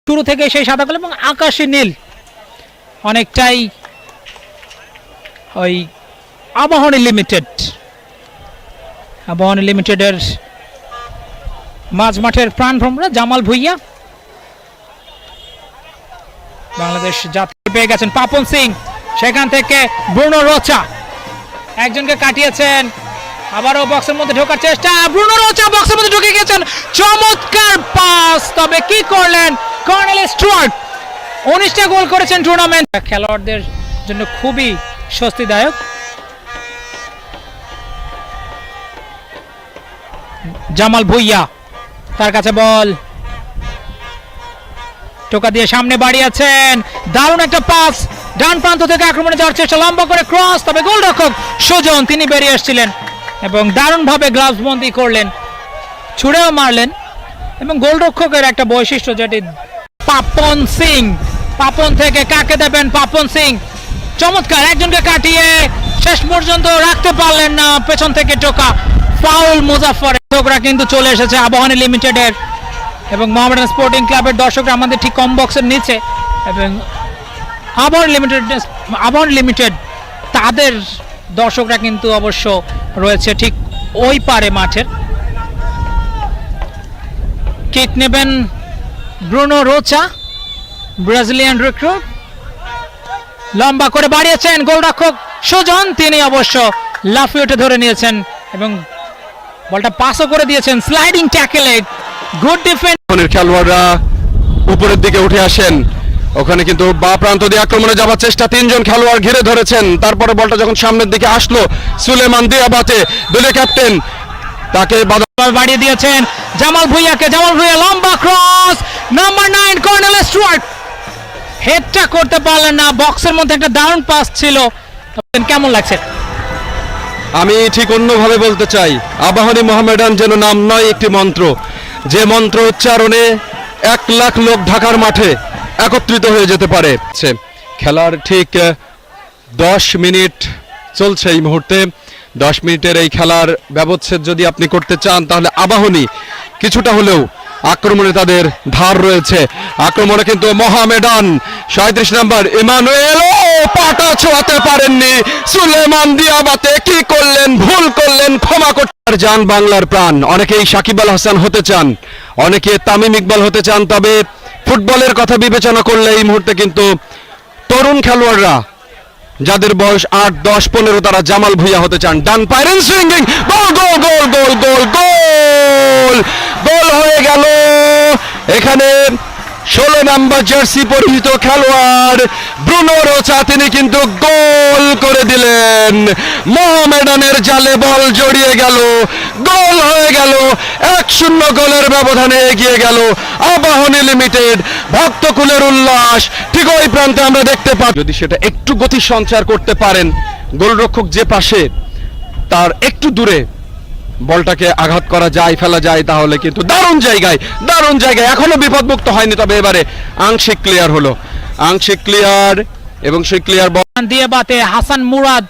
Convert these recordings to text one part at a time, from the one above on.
শুরু থেকে সেই সাদা কালো এবং আকাশী নীল অনেকটাই ওই আবাহনী লিমিটেডের মাঝ মাঠের প্রাণভ্রমরা জামাল ভুইয়া বাংলাদেশ জাতীয় পেয়ে গেছেন পাপন সিং, সেখান থেকে ব্রুনো রোচা একজনকে কাটিয়েছেন, আবারও বক্সের মধ্যে ঢোকার চেষ্টা, ব্রুনো রোচা বক্সের মধ্যে ঢুকে গেছেন, চমৎকার পাস, তবে কি করলেন কর্নেল স্টুয়ার্ট। 19টা গোল করেছেন টুর্নামেন্ট, খেলোয়াড়দের জন্য খুবই স্বস্তিদায়ক। জামাল ভুইয়া, তার কাছে বল, টোকা দিয়ে সামনে বাড়িয়েছেন, দারুণ একটা পাস, ডান প্রান্ত থেকে আক্রমণে যাওয়ার চেষ্টা, লম্বা করে ক্রস, তবে গোলরক্ষক সুজন তিনি বেরিয়ে এসেছিলেন এবং দারুণভাবে গ্লাভস বন্দি করলেন, ছুড়েও মারলেন। এবং গোলরক্ষকের একটা বৈশিষ্ট্য যেটি পাপন সিং, পাপন থেকে কাকে দেবেন, পাপন সিং চমৎকার একজনকে কাটিয়ে শেষ পর্যন্ত রাখতে পারলেন না, পেছন থেকে টোকা, ফাউল মুজাফফর। দর্শকরা কিন্তু চলে এসেছে আবাহনী লিমিটেডের এবং মোহামেডান স্পোর্টিং ক্লাবের দর্শকরা আমাদের ঠিক কম বক্সের নিচে, এবং আবাহনী লিমিটেড তাদের দর্শকরা কিন্তু অবশ্য রয়েছে ঠিক ওই পারে মাঠের। কিক নেবেন ব্রুনো রোচা, ব্রাজিলিয়ান রিক্রুট, লম্বা করে বাড়িয়েছেন গোলরক্ষক সুজন, তিনি অবশ্য লাফিয়ে উঠে ধরে নিয়েছেন এবং বলটা পাসও করে দিয়েছেন, স্লাইডিং ট্যাকেলে গুড ডিফেন্স। খেলোয়াড়রা উপরের দিকে উঠে আসেন, ওখানে কিন্তু বা প্রান্ত দিয়ে আক্রমণে যাওয়ার চেষ্টা, তিনজন খেলোয়াড় ঘিরে ধরেছেন, তারপরে বলটা যখন সামনের দিকে আসলো সুলেমান দিয়াবাতে দলীয় ক্যাপ্টেন তাকে বাড়িয়ে দিয়েছেন জামাল ভুইয়াকে, জামাল ভুইয়া লম্বা ক্রস, নাম্বার 9 কর্নেল স্টুয়ার্ট হেডটা করতে পারলেন না, বক্সের মধ্যে একটা দারুণ পাস ছিল। কেমন লাগছে? আমি ঠিক অন্যভাবে বলতে চাই, আবাহনী মোহামেডান যেন নাম নয় একটি মন্ত্র, যে মন্ত্র উচ্চারণে 1 লাখ লোক ঢাকার মাঠে একত্রিত হয়ে যেতে পারে। খেলার ঠিক 10 মিনিট চলছে এই মুহূর্তে, 10 মিনিটের এই খেলার ব্যবচ্ছেদ যদি আপনি করতে চান তাহলে আবাহনী কিছুটা হলেও আক্রমণে তাদের ধার রয়েছে, আক্রমণে কিন্তু মোহামেডান 37 নম্বর ইমানুয়েল পাটা ছোঁয়াতে পারেননি, সুলেমান দিয়াবাতে কি করলেন, ভুল করলেন, ক্ষমা করতে যান বাংলার প্রাণ। অনেকেই সাকিব আল হাসান হতে চান, অনেকে তামিম ইকবাল হতে চান, তবে ফুটবলের কথা বিবেচনা করলে এই মুহূর্তে কিন্তু তরুণ খেলোয়াড়রা যাদের বয়স 8, 10, 15 তারা জামাল ভুইয়া হতে চান। ডান পায়ের সুইঙ্গিং, গোল গোল গোল গোল গোল গোল গোল হয়ে গেল। এখানে 16 নম্বর জার্সি পরিহিত খেলোয়াড় ব্রুনো রোচা তিনি কিন্তু গোল করে দিলেন, মোহামেডানের জালে বল জড়িয়ে গেল, গোল হয়ে গেল, 1-0 গোলের ব্যবধানে এগিয়ে গেল আবাহনী লিমিটেড। ভক্তকুলের উল্লাস ঠিক ওই প্রান্তে আমরা দেখতে পাই, যদি সেটা একটু গতি সঞ্চার করতে পারেন, গোলরক্ষক যে পাশে তার একটু দূরে বলটাকে আঘাত করা যায়, ফেলা যায়, তাহলে কিন্তু দারুণ জায়গায় এখনো বিপদমুক্ত হয়নি, তবে এবারে আংশিক ক্লিয়ার হলো, আংশিক ক্লিয়ার, এবং সেই ক্লিয়ার বল দিয়ে বাতে হাসান মুরাদ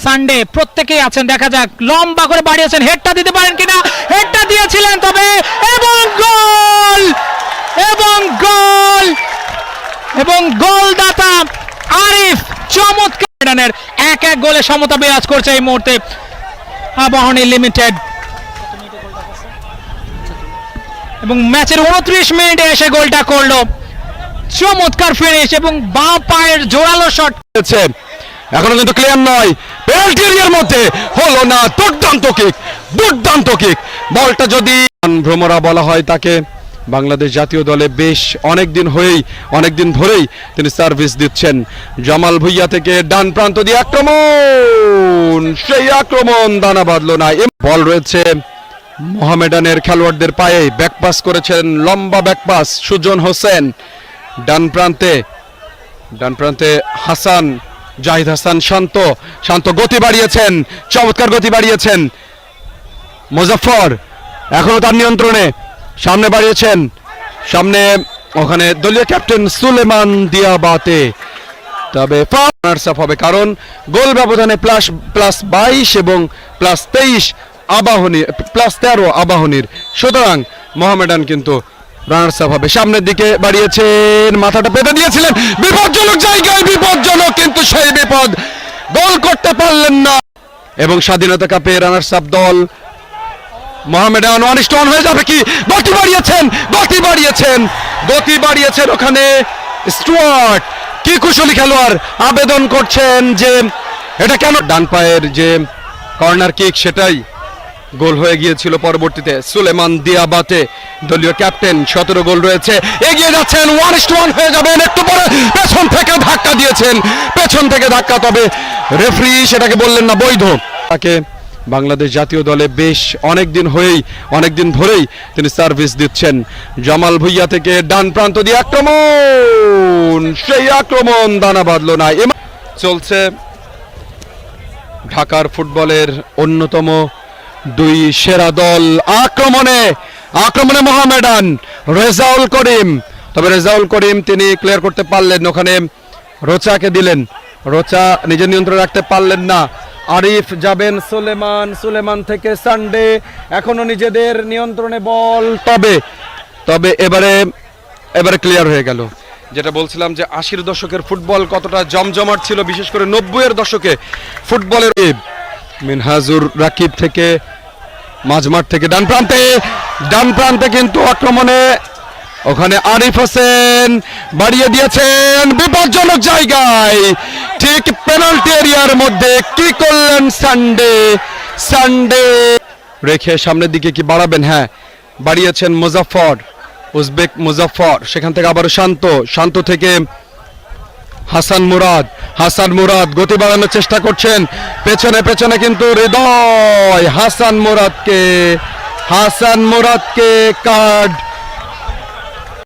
সানডে প্রত্যেকেই আছেন, দেখা যাক, লম্বা করে বাড়িয়েছেন, হেডটা দিতে পারেন কিনা, হেডটা দিয়েছিলেন, তবে এবং গোল এবং গোল এবং গোলদাতা আরিফ চমৎকার 1-1 গোলে সমতা বিরাজ করছে এই মুহূর্তে আবাহনী লিমিটেড, এবং ম্যাচের 29 মিনিটে এসে গোলটা করলো, চমৎকার ফিনিশ এবং বাঁ পায়ের জোরালো শট। এখনো কিন্তু ক্লিয়ার নয়, পেনাল্টি এরিয়ার মধ্যে হলো না, দুর্দান্ত কিক, বলটা যদি ভ্রমরা বলা হয় তাকে, বাংলাদেশ জাতীয় দলে বেশ অনেকদিন ধরেই তিনি সার্ভিস দিচ্ছেন। জামাল ভুইয়া থেকে ডান প্রান্ত দিয়ে আক্রমণ, সেই আক্রমণ দানা বাঁধলো না, বল রয়েছে মোহামেডানের খেলোয়াড়দের পায়ে, ব্যাকপাস করেছেন, লম্বা ব্যাকপাস সুজন হোসেন, ডান প্রান্তে হাসান, জাহিদ হাসান শান্ত গতি বাড়িয়েছেন, চমৎকার গতি বাড়িয়েছেন মুজাফফর, এখনো তার নিয়ন্ত্রণে, সামনে বাড়িয়েছেন, সামনে ওখানে দলীয় ক্যাপ্টেন সুলেমান দিয়াবাতে, তবে রানার্স আপ হবে, কারণ গোল ব্যবধানে +22 এবং +23 আবাহনী, +13 আবাহনীর, সুতরাং মোহামেডান কিন্তু রানার্স আপ হবে। সামনের দিকে বাড়িয়েছেন, মাথাটা পেতে দিয়েছিলেন, বিপজ্জনক জায়গায়, বিপজ্জনক, কিন্তু সেই বিপদ গোল করতে পারলেন না। এবং স্বাধীনতা কাপে রানার্স আপ দল মোহামেডান 1-1 হয়ে যাবে কি? গতি বাড়িয়েছেন ওখানে স্টুয়ার্ট, কি কুশলী খেলোয়াড়, আবেদন করছেন যে এটা কেন। ডান পায়ের যে কর্নার কিক সেটাই গোল হয়ে গিয়েছিল পরবর্তীতে। সুলেমান দিয়াবাতে দলীয় ক্যাপ্টেন, 17 গোল রয়েছে, এগিয়ে যাচ্ছেন, 1-1 হয়ে যাবেন। একটু পরে পেছন থেকে ধাক্কা দিয়েছেন, তবে রেফারি সেটাকে বললেন না বৈধ। তাকে বাংলাদেশ জাতীয় দলে বেশ অনেকদিন ধরেই তিনি সার্ভিস দিচ্ছেন। জামাল ভুইয়া থেকে ডান প্রান্ত দিয়ে আক্রমণ, সেই আক্রমণ দানা বাঁধলো না। চলছে ঢাকার ফুটবলের অন্যতম দুই সেরা দল আক্রমণে মোহামেডান। রেজাউল করিম তিনি ক্লিয়ার করতে পারলেন, ওখানে রোচাকে দিলেন, রোচা নিজের নিয়ন্ত্রণ রাখতে পারলেন না। আরিফ যাবেন, সুলেমান থেকে সানডে, এখনো নিজেদের নিয়ন্ত্রণে বল, তবে এবারে ক্লিয়ার হয়ে গেল। যেটা বলছিলাম যে 80-এর দশকের ফুটবল কতটা জমজমাট ছিল, বিশেষ করে 90-এর দশকে ফুটবলের। মিনহাজুর রাকিব থেকে মাঝমাঠ থেকে ডান প্রান্তে কিন্তু আক্রমণে ওখানে আরিফ হোসেন বাড়িয়ে দিয়েছেন বিপজ্জনক জায়গায়, ঠিক পেনাল্টি এরিয়ার মধ্যে। কি করলেন সানডে রেখে সামনের দিকে কি বাড়াবেন? হ্যাঁ, বাড়িয়েছেন উজবেক মুজাফফর, সেখান থেকে আবার শান্ত থেকে হাসান মুরাদ গতি বাড়ানোর চেষ্টা করছেন, পেছনে কিন্তু হৃদয় হাসান মুরাদকে কার্ড